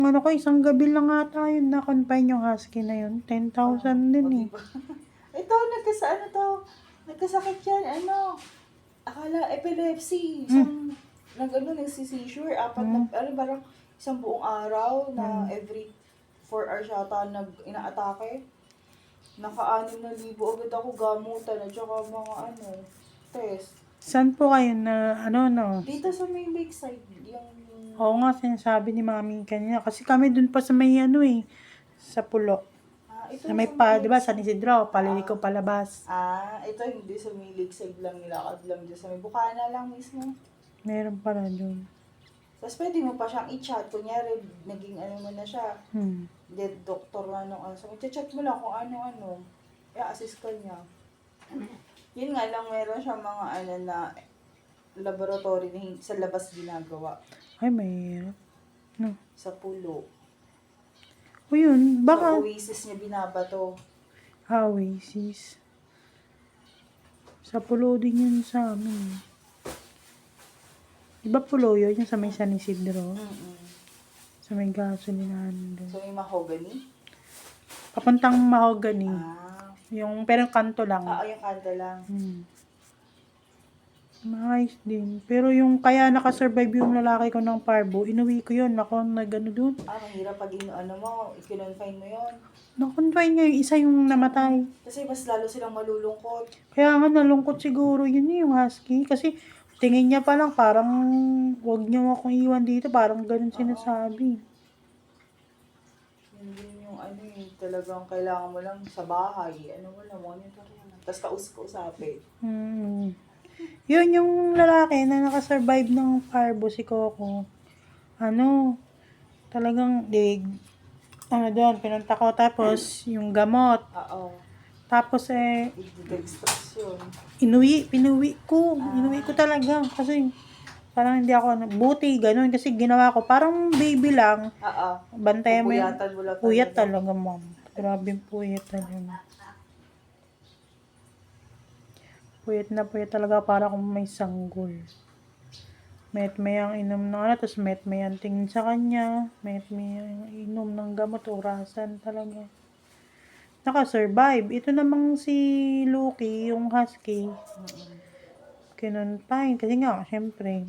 Ano ko, isang gabi lang ata yun na-confine yung husky na yun. 10,000 din O, eh. diba? Ito, nagkasakit yan, akala epilepsy. Nagsisseizure, parang isang buong araw na every 4 hours yata inaatake. Naka-6,000 agad ako gamutan at saka mga test. Saan po kayo na, no? Dito sa may lakeside, Oo nga, sinasabi ni mami kanina. Kasi kami dun pa sa may sa pulo. ito Sa may sa may di ba, lakeside. San Isidro, Paliliko palabas. Ito hindi sa may lakeside lang, nilakad lang dyan sa may Bukana lang mismo. Meron pala dun. Tapos pwede mo pa siyang i-chat. Kunyari, naging mo na siya. Hmm. Dead doctor na nung So, i-chat mo lang kung ano-ano. I-assist ka niya. Yun nga lang, meron siya mga na laboratory na sa labas ginagawa. Ay, mahirap. No. Sa pulo. O yun, Sa baka... Oasis niya binabato. Oasis. Sa pulo din yun sa amin. Diba pulo yun? Yung sa may San Isidro? Sa may gasolinahan doon. So, may mahogany? Papuntang Mahogany. Pero yung kanto lang. Yung kanto lang. Nice din. Pero yung kaya nakasurvive yung lalaki ko ng parbo, inuwi ko yun. Ako, doon. Mahirap pag i-confine mo yun. Nakonfine nga yung isa yung namatay. Kasi mas lalo silang malulungkot. Kaya nga nalungkot siguro yun yung husky. Kasi tingin niya pa lang parang wag niyo akong iwan dito. Parang ganun sinasabi. Yun din yung talagang kailangan mo lang sa bahay. Monitor lang. Tapos kausapin. Yun yung lalaki na nakasurvive ng parbo si Coco. Talagang doon, pinunta ko. Tapos, yung gamot. Tapos pinuwi ko. Inuwi ko talaga. Kasi, parang hindi ako, buti, ganun. Kasi ginawa ko, parang baby lang. Bantayan mo yung puyat talaga, ma'am. Grabe puyat talaga. Puyat na puyat talaga, para kung may sanggol. Mayang inom ng tapos mayang tingin sa kanya. Mayang inom ng gamot, orasan talaga. Nakasurvive. Ito namang si Lucky, yung husky. Kinonfine. Kasi nga, syempre,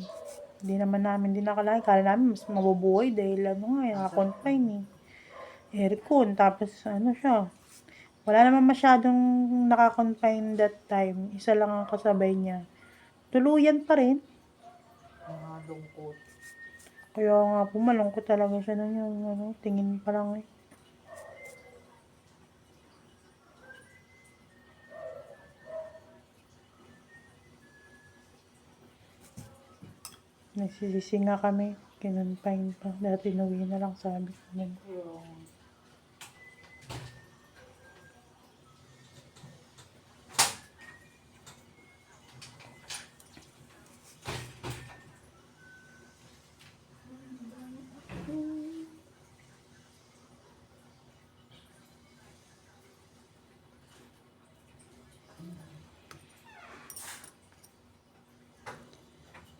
hindi naman namin dinakalain. Kala namin mas mabubuhay dahil naka-confine aircon. Tapos siya. Wala naman masyadong naka-confine that time. Isa lang ang kasabay niya. Tuluyan pa rin. Lungkot. Kaya nga po, malungkot talaga siya nun yung tingin pa lang Nagsisisi nga kami. Kinonfine pa. Dati inuwi na lang, sabi ko.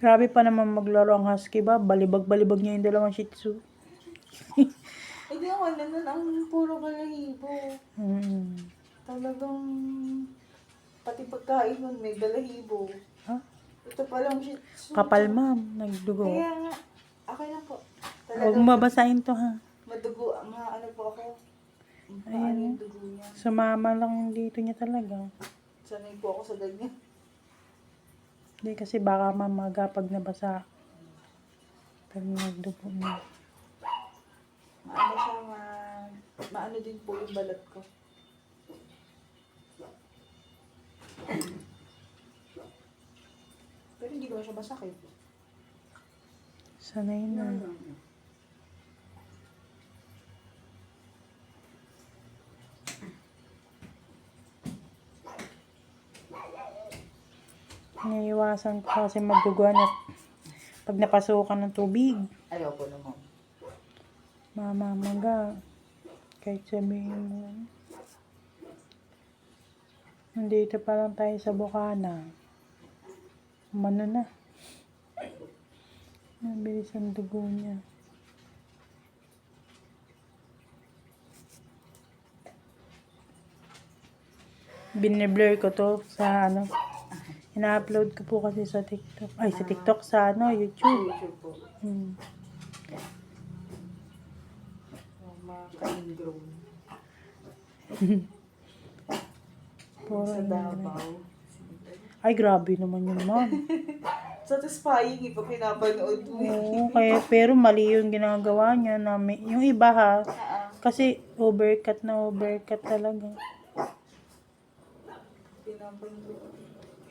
Grabe pa naman maglaro ang husky ba? Balibag-balibag niya yung dalawang shih tzu. Hindi ako ang puro balahibo. Talagang pati pagkain nun may balahibo. Ito pa lang shih tzu. Kapal, ma'am. Nagdugo. Kaya nga, okay lang po. Huwag mo babasahin to, ha? Madugo, po ako. Ayan. Yung dugo niya. Sumama lang dito niya talaga. Sanay po ako sa ganyan. Hindi kasi baka mamaga pag nabasa. Pag nagdugo niya. Maano din po yung balat ko. Pero hindi ko siya masakit. Sanay na. Naiiwasan ko kasi magduguan at pag napasukan ng tubig. Ayaw po naman. Mamamaga. Kahit sabihin mo. Nandito pa lang tayo sa Bukana. Umano na. Nabilis ang dugo niya. Bine-blur ko to sa ano. Ina-upload ko po kasi sa TikTok. Ay, sa TikTok, sa ano, YouTube. YouTube po. Hmm. Mga ka-ingrown. Puro Sa yun. Davao. Ay, grabe naman yun, ma'am. Satisfying pag pinapanood mo. Oo, kaya, pero mali yung ginagawa niya na yung iba ha. Kasi overcut talaga. Pinapanood.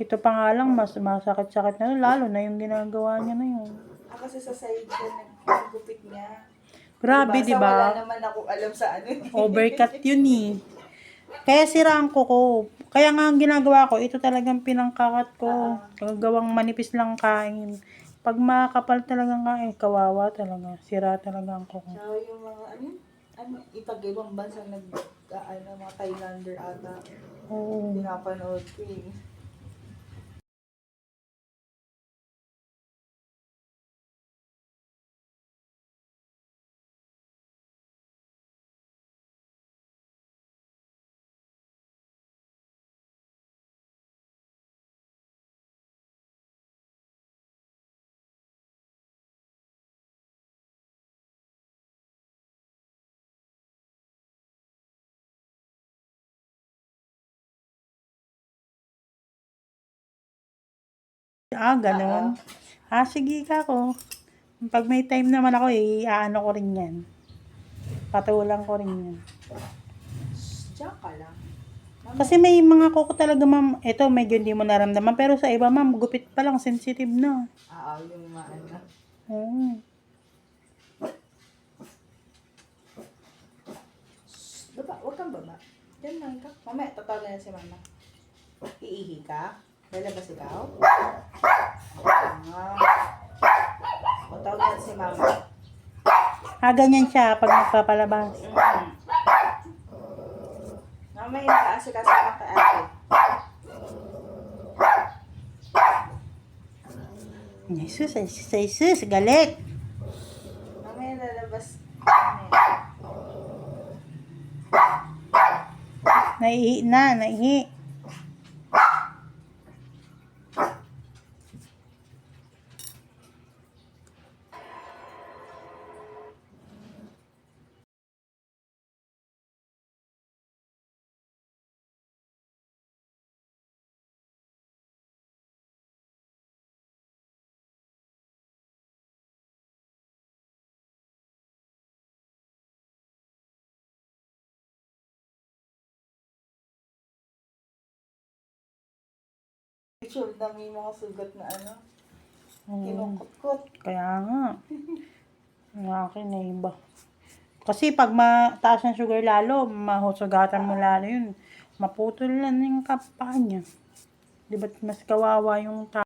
Ito pa nga lang, mas masakit-sakit na, lalo na yung ginagawa niya na yun. Kasi sa side ko, nagpupit niya. Grabe, Basta di ba? wala naman ako alam sa ano. Overcut yun eh. Kaya siraan ko. Kaya nga ang ginagawa ko, ito talagang pinangkakat ko. Gawang manipis lang kain. Pag makapal talagang kain, kawawa talaga. Sira talaga ang kuko. Tsaka yung mga ipag-ibang bansa mga Thailander ata. Oo. Pinapanood ko eh. Ganun. Sige ka ko. Pag may time naman ako, aano ko rin yan. Patulang ko rin yan. Diyan ka lang. Kasi may mga kuko talaga, ma'am. Ito, medyo hindi mo naramdaman. Pero sa iba, ma'am, gupit pa lang, sensitive na. Yung maano. Oo. Baba, huwag kang baba. Diyan lang ka. Mamaya, tatawag na si mama. Iihi ka? Lalabas ikaw? Tatawag na si mama. Ganyan siya pag nagpapalabas. Mamaya, nakaasikaso ka kay ate. Jesus, galit. Mamaya lalabas. Naihi. Sure na may mga sugat na Oo. kinukutkot. Kaya nga. Ang akin ay iba. Kasi pag mataas ng sugar lalo, mahusugatan mo lalo yun. Maputol na yung kapaan niya. Di ba mas kawawa yung